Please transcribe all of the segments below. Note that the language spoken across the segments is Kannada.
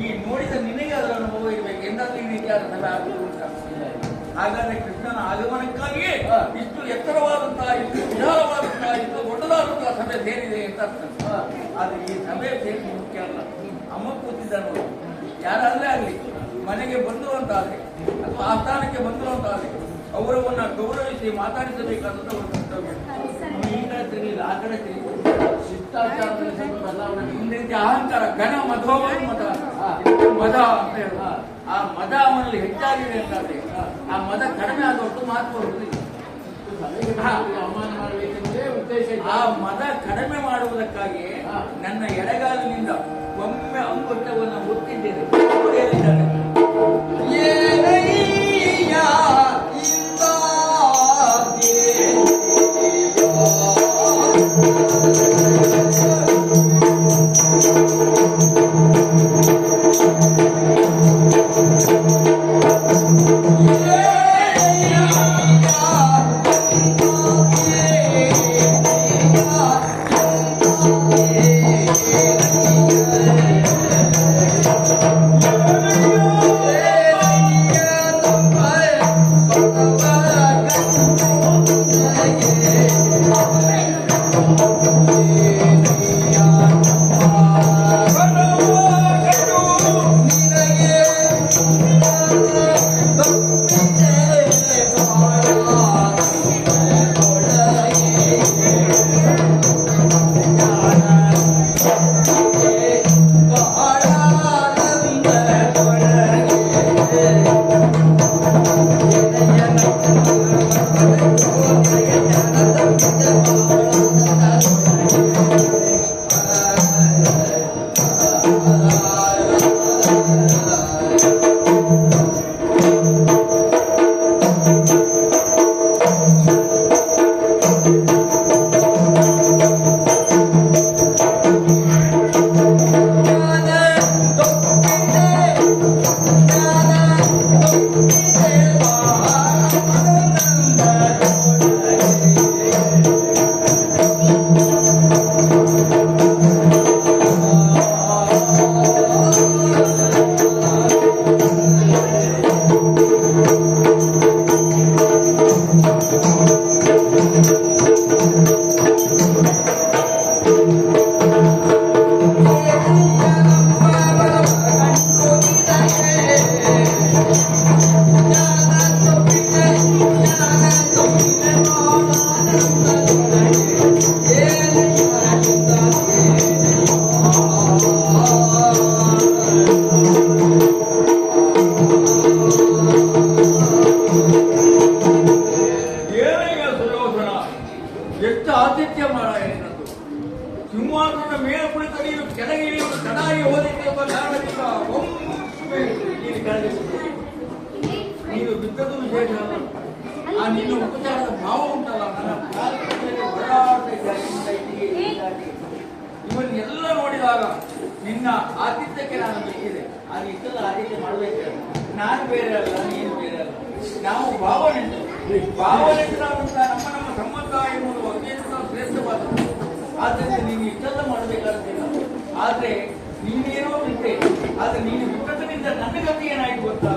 ಈ ನೋಡಿದ ನಿನಗೆ ಅದರ ಅನುಭವ ಇರಬೇಕು. ಎಂದಾದ್ರೂ ಈ ರೀತಿಯಾದ ಸಭೆ ಆಗಲು ಉಂಟಾ? ಹಾಗಾದ್ರೆ ಕೃಷ್ಣನ ಆಗಮನಕ್ಕಾಗಿಯೇ ಇಷ್ಟು ಎತ್ತರವಾದಂತಹ, ಇಷ್ಟು ವಿಶಾಲವಾದಂತಹ, ಇಷ್ಟು ದೊಡ್ಡದಾದಂತಹ ಸಭೆ ಸೇರಿದೆ ಅಂತ ಅರ್ಥ. ಆದ್ರೆ ಈ ಸಭೆ ಸೇರಿ ಮುಖ್ಯ ಅಲ್ಲ. ಅಮ್ಮ ಕೂತಿದ್ದಾನೋ ಯಾರಾದ್ರೂ ಆಗ್ಲಿ, ಮನೆಗೆ ಬಂದುವಂತಾದ್ರೆ ಅಥವಾ ಆಸ್ಥಾನಕ್ಕೆ ಬಂದುವಂತಾದ್ರೆ ಅವರವನ್ನ ಗೌರವಿಸಿ ಮಾತಾಡಿಸಬೇಕಾದಂತ ಒಂದು ಕರ್ತವ್ಯ. ಈ ಕಡೆ ತಿರುಗಿಲ್ಲ, ಆ ಕಡೆ ತಿರುಗಿ ಶಿಷ್ಟಾಚಾರದಲ್ಲಿ ಸ್ವಲ್ಪ ಬದಲಾವಣೆ. ಒಂದು ರೀತಿ ಅಹಂಕಾರ, ಘನ ಮಧೋಮದ ಮದ ಮದ ಅಂತ ಹೇಳುವ ಆ ಮದ ಅವನಲ್ಲಿ ಹೆಚ್ಚಾಗಿದೆ ಅಂತಾದ್ರೆ ಆ ಮದ ಕಡಿಮೆ ಆದಷ್ಟು ಮಹತ್ವ ಬರುವುದಿಲ್ಲ. ಅವಮಾನ ಮಾಡಬೇಕೆಂದೇ ಉದ್ದೇಶ. ಆ ಮದ ಕಡಿಮೆ ಮಾಡುವುದಕ್ಕಾಗಿ ನನ್ನ ಎಡಗಾಲಿನಿಂದ ಒಮ್ಮೆ ಅಂಗುಷ್ಟವನ್ನು ಒತ್ತಿದ್ದೇನೆ. ಎಷ್ಟು ಆತಿಥ್ಯ ಮಾಡ ಏನದು. ಸಿಂಹಾಸನದ ಮೇಲೆ ಕುಳಿತು ನೀನು ಕೆಳಗೆ ಇಳಿಯುವುದು ಚೆನ್ನಾಗಿ ಹೋಲಿಕೆ ಎಂಬ ಕಾರಣದಿಂದ ಒಮ್ಮೆ ನೀನು ಕೆಳಗೆ ನೀನು ಬಿದ್ದದ್ದು ವಿಶೇಷ ಅಲ್ಲ. ಆ ನಿನ್ನ ಉಪಚಾರದ ಭಾವ ಉಂಟಲ್ಲ, ನನ್ನ ಇವನ್ನೆಲ್ಲ ನೋಡಿದಾಗ ನಿನ್ನ ಆತಿಥ್ಯಕ್ಕೆ ನಾನು ಬೇಕಿದೆ. ಅದು ಇಷ್ಟೆಲ್ಲ ಆತಿಥ್ಯ ಮಾಡಬೇಕು. ನಾನು ಬೇರೆ ಅಲ್ಲ, ನೀನು ಬೇರೆ ಅಲ್ಲ. ನಾವು ಭಾವನೆಂತಾದಂತಹ ನಮ್ಮ ಸಂಬಂಧ ಎನ್ನುವುದು ಅತ್ಯಂತ ಶ್ರೇಷ್ಠವಾದದ್ದು. ಆದ್ದರಿಂದ ನೀನು ಇಷ್ಟೆಲ್ಲ ಮಾಡಬೇಕಾಗಿಲ್ಲ. ಆದ್ರೆ ನೀನೇನೋ ಬಿಟ್ಟೆ. ಆದ್ರೆ ನೀನು ಬಿಟ್ಟದ್ರಿಂದ ನನ್ನ ಗತಿ ಏನಾಯ್ತು ಗೊತ್ತಾ?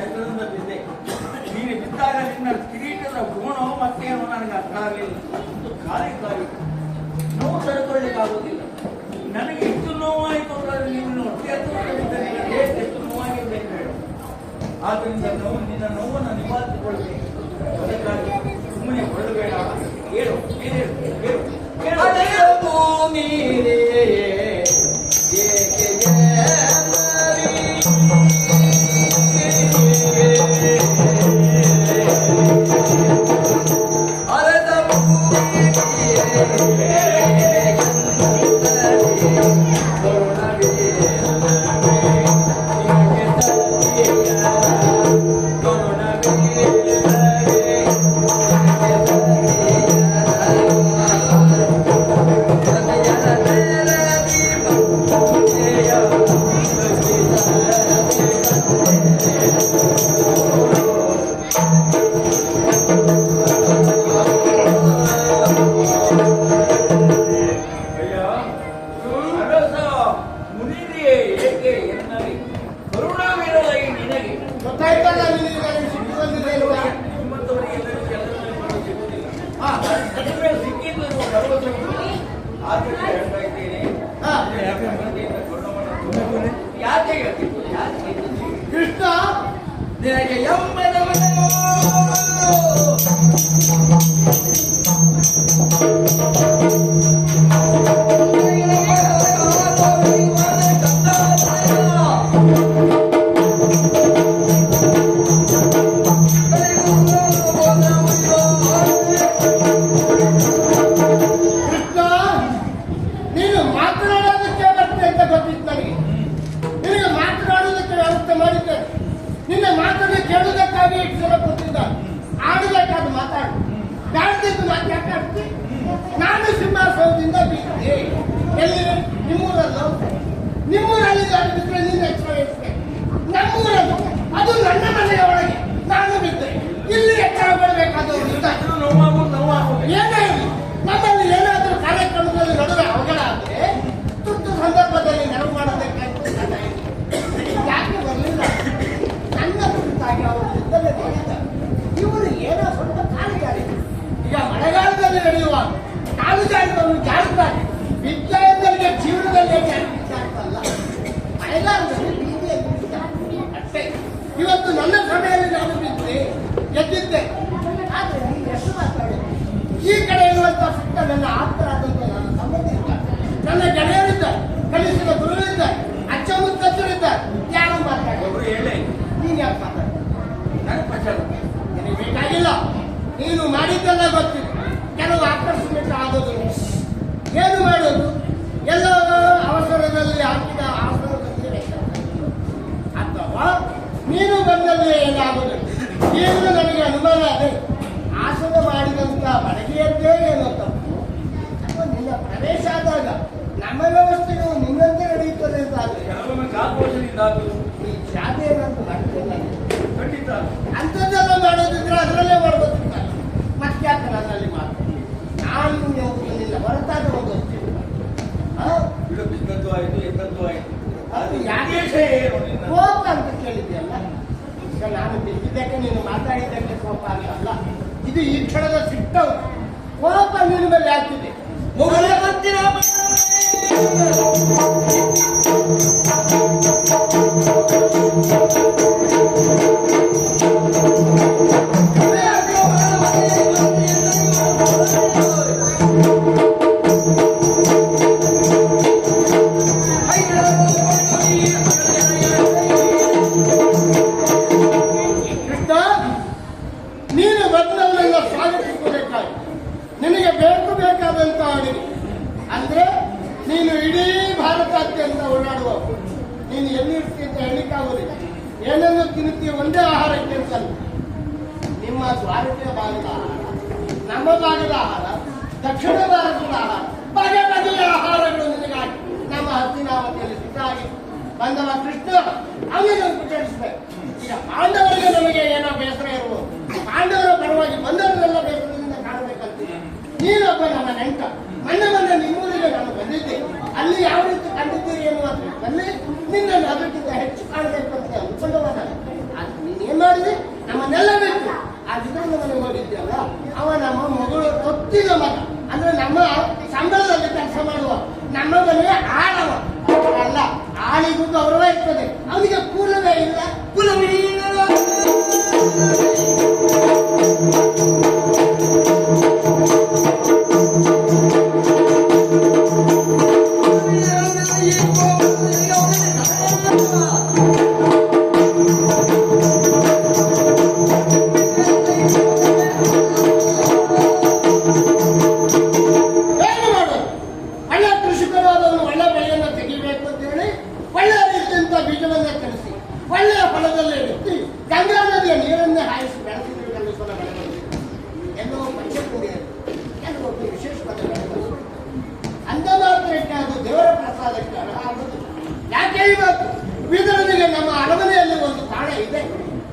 ಎತ್ತರದಿಂದ ಬಿದ್ದೆ. ನೀನು ಬಿದ್ದಾಗ ನಿನ್ನ ಕಿರೀಟದ ಗುಣೋ ಮತ್ತೇನೋ ನನಗೆ ಅರ್ಥ ಆಗಲಿಲ್ಲ. ಖಾಲಿ ನೋವು ತಡೆಕೊಳ್ಳಿಕ್ಕಾಗುವುದಿಲ್ಲ. ನನಗೆ ಎಷ್ಟು ನೋವಾಯಿತು ಅಂದರೆ ನೀನು ಅತಿ ಎತ್ತರದಿಂದ ಎಷ್ಟು ನೋವಾಗಿರ್ಬೇಕು ಹೇಳು. ಆದ್ದರಿಂದ ನಿನ್ನ ನೋವನ್ನು ನಿವಾರಿಸಿಕೊಳ್ಳಬೇಕು. ಅದಕ್ಕಾಗಿ ಸುಮ್ಮನೆ ಹೊರಡಬೇಡ. ಹೇಳು ಭೂಮಿ ಕೃಷ್ಣ ನಿನಗೆ ನಾನು ಸಿಂಹಾಸನದಿಂದ ಬಿದ್ದೆ. ಎಲ್ಲಿ? ನಿಮ್ಮೂರಲ್ಲಿ ಬಿದ್ದರೆ ನೀನು ಎಚ್ಚರ. ನಮ್ಮೂರನ್ನು ಅದು ನನ್ನ ಮನೆಯ ಒಳಗೆ ನಾನು ಬಿದ್ದೆ. ಇಲ್ಲಿ ಎಚ್ಚರ ಬರಬೇಕಾದವರು ಏನೇ ಇರಲಿ, ನಮ್ಮಲ್ಲಿ ಏನಾದರೂ ಕಾರ್ಯಕ್ರಮದಲ್ಲಿ ನಡುವೆ ಅವಘಡ ಆದರೆ ತುರ್ತು ಸಂದರ್ಭದಲ್ಲಿ ನೆರವು ಮಾಡಬೇಕಾಗ್ತದೆ. ಯಾಕೆ ಬರಲಿಲ್ಲ? ನನ್ನ ಕುರಿತಾಗಿ ಅವರು ಇದ್ದಲ್ಲೇ ನೋಡಿದ್ದಾರೆ. ಇವರು ಏನೋ ಸ್ವಲ್ಪ ಕಾಲು ಜಾರಿ. ಈಗ ಮಳೆಗಾಲದಲ್ಲಿ ನಡೆಯುವಾಗ ಕಾಲು ಜಾರಿದವರು ಜಾರುತ್ತಾರೆ. ವಿದ್ಯಾರ್ಥಿಗಳಿಗೆ ಜೀವನದಲ್ಲಿ ಜಾರಿತಲ್ಲ, ಮಳೆಗಾಲದಲ್ಲಿ ಬೀದಿಯಲ್ಲಿ ಅಷ್ಟೇ. ಇವತ್ತು ನನ್ನ ಸಭೆಯಲ್ಲಿ ನಾನು ಬಿದ್ದೆ ಎದ್ದಿದ್ದೆ. ಆದರೆ ನೀವು ಎಷ್ಟು ಮಾತಾಡೋದು? ಈ ಕಡೆ ಇರುವಂತಹ ಸುತ್ತ ನನ್ನ ಆಪ್ತರಾದಂಥ ನನ್ನ ಸಂಬಂಧಿಸಿದ್ದಾರೆ, ನನ್ನ ಗೆಳೆಯರಿದ್ದಾರೆ, ಕಲಿಸಿದ ಗುರುಗಳಿದ್ದಾರೆ, ಅಚ್ಚ ಮುತ್ತಚ್ಚರಿದ್ದಾರೆ. ಯಾರು ಮಾತಾಡೋರು? ಹೇಳಿ, ನೀನು ಯಾಕೆ ಮಾತಾಡೋದು? ನನಗೆ ಬೇಕಾಗಿಲ್ಲ. ನೀನು ಮಾಡಿದ್ದೆಲ್ಲ ಗೊತ್ತಿದೆ. ಕೆಲವು ಆಕರ್ಷಣೆ ಆಗೋದು ಏನು ಮಾಡೋದು? ಎಲ್ಲ ಅವಸರದಲ್ಲಿ ಹಾಕಿದ ಆಸನದಲ್ಲಿ ಅಥವಾ ನೀನು ಬಂದಲ್ಲಿ ಏನಾಗೋದು? ಏನು ನನಗೆ ಅನುಮಾನ ಅದೇ. ಆಸನ ಮಾಡಿದಂತ ಬಡಗಿಯದ್ದೇ ಏನೋ ತಪ್ಪು, ಅಥವಾ ನಿನ್ನ ಪ್ರವೇಶ ಆದಾಗ ನಮ್ಮ ವ್ಯವಸ್ಥೆಯು ನಿನ್ನಂತೆ ನಡೆಯುತ್ತದೆ ಅಂತ ಆದರೆ ಈ ಜಾತಿ ಏನಂತ ಮಾಡ್ತೇನೆ. ಅಂಥದ್ದೆಲ್ಲ ಮಾಡೋದಿದ್ರೆ ಅದರಲ್ಲೇ ಮಾಡ್ಬೋದಿಲ್ಲ. ಮತ್ತ್ಯಾಕೆ ನನ್ನಲ್ಲಿ ಮಾತು? ನಾನು ನಿನ್ನ ಹೊರತಾದ ಒಂದು ಕೋಪ ಅಂತ ಕೇಳಿದ್ಯಲ್ಲ. ಈಗ ನಾನು ಬಿದ್ದಿದ್ದಕ್ಕೆ ನೀನು ಮಾತಾಡಿದ್ದಕ್ಕೆ ಕೋಪ ಅಂತಲ್ಲ. ಇದು ಈ ಕ್ಷಣದ ಸಿಟ್ಟವು. ಕೋಪ ನಿನ್ನ ಮೇಲೆ ಆಗ್ತಿದೆ. ನೀನು ಬದಲವನ್ನೆಲ್ಲ ಸ್ವಾಗತಿಸಬೇಕಾಗಿ ನಿನಗೆ ಬೇಕಾದಂತ ಅಡಿಗೆ ಅಂದ್ರೆ ನೀನು ಇಡೀ ಭಾರತಾದ್ಯಂತ ಓಡಾಡುವ, ನೀನು ಎಲ್ಲಿರ್ತೀಯ ಅಂತ ಹೇಳಿಕ್ಕಾಗೋದಿಲ್ಲ. ಏನನ್ನು ತಿನ್ನುತ್ತೀಯ ಒಂದೇ ಆಹಾರಕ್ಕೆ ಅಂತಲ್ಲ. ನಿಮ್ಮ ಭಾರತೀಯ ಭಾಗದ ಆಹಾರ, ನಮ್ಮ ಭಾಗದ ಆಹಾರ, ದಕ್ಷಿಣ ಭಾರತದ ಆಹಾರ, ಬಗೆ ಬಗೆಯ ಆಹಾರಗಳು ನಿನಗಾಗಿ ನಮ್ಮ ಹಸ್ತಿನಾವತಿಯಲ್ಲಿ ಸಿಕ್ಕಾಗಿ ಬಂದವ ಕೃಷ್ಣ ಅವನಿಗೆ ಪ್ರಕಟಿಸಬೇಕು. ಈಗ ಪಾಂಡವರಿಗೆ ನಮಗೆ ಏನೋ ಬೇಸರ ಇರುವುದು, ಪಾಂಡವರ ಪರವಾಗಿ ಬಂದವರೆಲ್ಲ ಬೇಸರದಿಂದ ಕಾಣಬೇಕಂತ. ನೀನೊಬ್ಬ ನನ್ನ ನೆಂಟ. ಮೊನ್ನೆ ನಿಮ್ಮೂರಿಗೆ ನಾನು ಬಂದಿದ್ದೆ. ಅಲ್ಲಿ ಯಾವ ರೀತಿ ಕಂಡಿದ್ದೀರಿ ಎನ್ನುವ ಅಲ್ಲಿ ನಿನ್ನನ್ನು ಅದಕ್ಕಿಂತ ಹೆಚ್ಚು ಕಾಣಬೇಕು ಅಂತ ಅನ್ಕೊಂಡವ ನಾನು. ನೀನೇ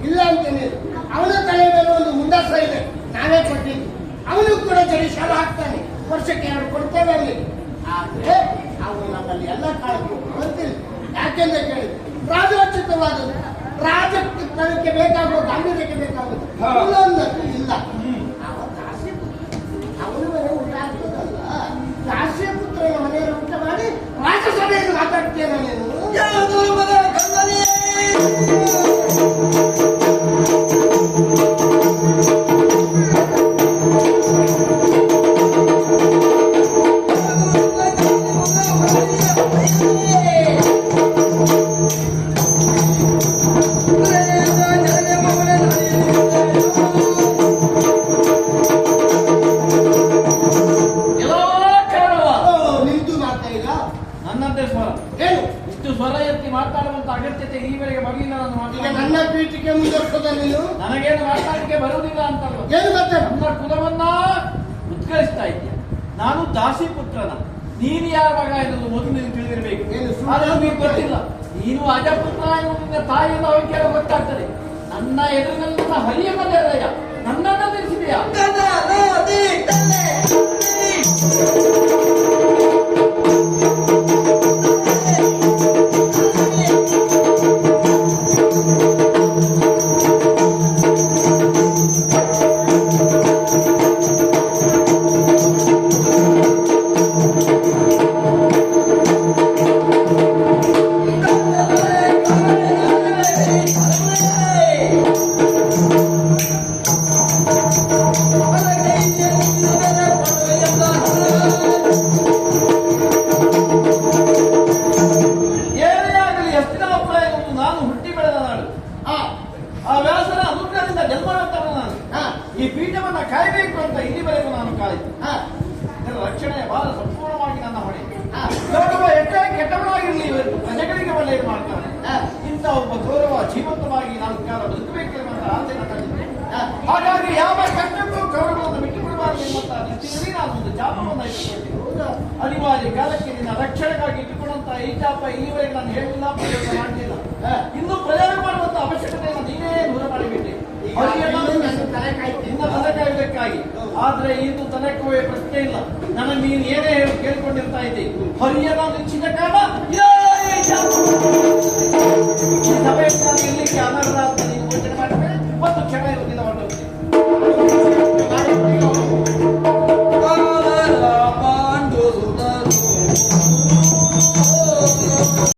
ಇಲ್ಲ ಅಂತೇನೆ. ಅವನ ತಲೆ ಮೇಲೆ ಒಂದು ಮುಂಡಾಸ ಇದೆ, ನಾವೇ ಕೊಟ್ಟಿದ್ದು. ಅವನು ಕೂಡ ಜಡಿ ಶಾಲ ಹಾಕ್ತಾನೆ, ವರ್ಷಕ್ಕೆ 2 ಕೊಡ್ತೇವೆ ಅಲ್ಲಿ. ಆದ್ರೆ ಅವನು ನಮ್ಮಲ್ಲಿ ಎಲ್ಲ ಕಾಳಕ್ಕೆ ಅಂತಿಲ್ಲ. ಯಾಕೆಂದ್ರೆ ಕೇಳಿ, ರಾಜೋಚಿತವಾದದ್ದು, ರಾಜಕ್ಕೆ ಬೇಕಾಗುವ ಗಾಂಭೀರ್ಯಕ್ಕೆ ಬೇಕಾಗುವುದು ಅವನೊಂದಕ್ಕೆ ಇಲ್ಲ. ಅವನ ಮನೆ ಊಟ ಆಗ್ತದಲ್ಲ, ರಾಷ್ಟ್ರೀಯ ಪುತ್ರನ ಮನೆಯಲ್ಲಿ ಊಟ ಮಾಡಿ ರಾಜ್ಯಸಭೆಯಲ್ಲಿ ಮಾತಾಡ್ತೇನೆ ನೀನು. ಮಾತಾಡುವಂತ ಅಗತ್ಯತೆ ಈವರೆಗೆ ಬರಲಿಲ್ಲ. ನನ್ನ ಪೀಠಿಗೆ ಮುಂದುವರ್ಸೋದ ನೀನು? ನನಗೇನು ಮಾತಾಡಲಿಕ್ಕೆ ಬರುವುದಿಲ್ಲ ಅಂತಲ್ಲ. ಏನು ಮತ್ತೆ ನನ್ನ ಕುಲವನ್ನ ಉತ್ಕರಿಸ್ತಾ ಇದ್ದೆ. ನಾನು ದಾಸಿ ಪುತ್ರನ, ನೀನು ಯಾರ ಮಗ ಎನ್ನುವುದು ಮೊದಲು ನೀನು ತಿಳಿದಿರಬೇಕು. ಆದ್ರೆ ನಿಮಗೆ ಗೊತ್ತಿಲ್ಲ, ನೀನು ಅಜಪುತ್ರ ನಿನ್ನ ತಾಯಿಯನ್ನು ಅವಕ್ಕೆ ಗೊತ್ತಾಗ್ತದೆ. ನನ್ನ ಎದುರಿನಲ್ಲಿ ನನ್ನ ಹರಿಯ ಮನೆಯ ನನ್ನನ್ನು ತಿಳಿಸಿದೆಯಾ? ಈ ಪೀಠವನ್ನ ಕಾಯಬೇಕು ಅಂತ ಇಲ್ಲಿವರೆಗೂ ನಾನು ಕಾಯ್ತು. ಇದರ ರಕ್ಷಣೆಯ ಭಾರ ಸಂಪೂರ್ಣವಾಗಿ ನನ್ನ ಹೊಣೆ. ಗೌರವ ಕೆಟ್ಟವನಾಗಿರಲಿ, ಪ್ರಜೆಗಳಿಗೆ ಒಳ್ಳೆಯದು ಮಾಡ್ತಾನೆ. ಇಂಥ ಒಬ್ಬ ಗೌರವ ಜೀವಂತವಾಗಿ ನಾನು ಕಾಲ ಬದುಕಬೇಕೆಂಬ ಆಸೆ ನನ್ನಲ್ಲಿದೆ. ಹಾಗಾಗಿ ಯಾವ ಕಷ್ಟಕ್ಕೂ ಗೌರವವನ್ನು ಬಿಟ್ಟು ಬಿಡಬಾರದು ಎಂಬಂತ ದೃಷ್ಟಿಯಲ್ಲಿ ನಾನು ಒಂದು ಜಾಪವನ್ನು ಇಟ್ಟುಕೊಂಡಿದ್ದೆ. ಅನಿವಾರ್ಯ ಕಾಲಕ್ಕೆ ನಿನ್ನ ರಕ್ಷಣೆಗಾಗಿ ಇಟ್ಟುಕೊಂಡಂತ ಈ ಜಾಪ ಇಲ್ಲಿವರೆಗೆ ನಾನು ಹೇಳಿಲ್ಲ, ಪ್ರಯೋಗ ಮಾಡಲಿಲ್ಲ. ಇನ್ನು ಪ್ರಯೋಗ ಮಾಡುವಂತ ಅವಶ್ಯಕತೆಯನ್ನು ನೀನೇ ದೂರ ಮಾಡಿಬಿಟ್ಟೆ. ನಿನ್ನ ತಲೆ ಕಾಯುವುದಕ್ಕಾಗಿ. ಆದ್ರೆ ಇಂದು ತಲೆ ಕೋವೆ ಪ್ರಶ್ನೆ ಇಲ್ಲ. ನನಗೆ ನೀನು ಏನೇ ಕೇಳಿಕೊಂಡಿರ್ತಾ ಇದ್ದೆ. ಹರಿಯನ ನಿಂಚಿದ ಕಾರಣ ಸಭೆಯಲ್ಲಿ ನಾನು ಎಲ್ಲಿಗೆ ಅನರ್ಹ ಅಂತ ನೀನು ಘೋಷಣೆ ಮಾಡಬೇಕು.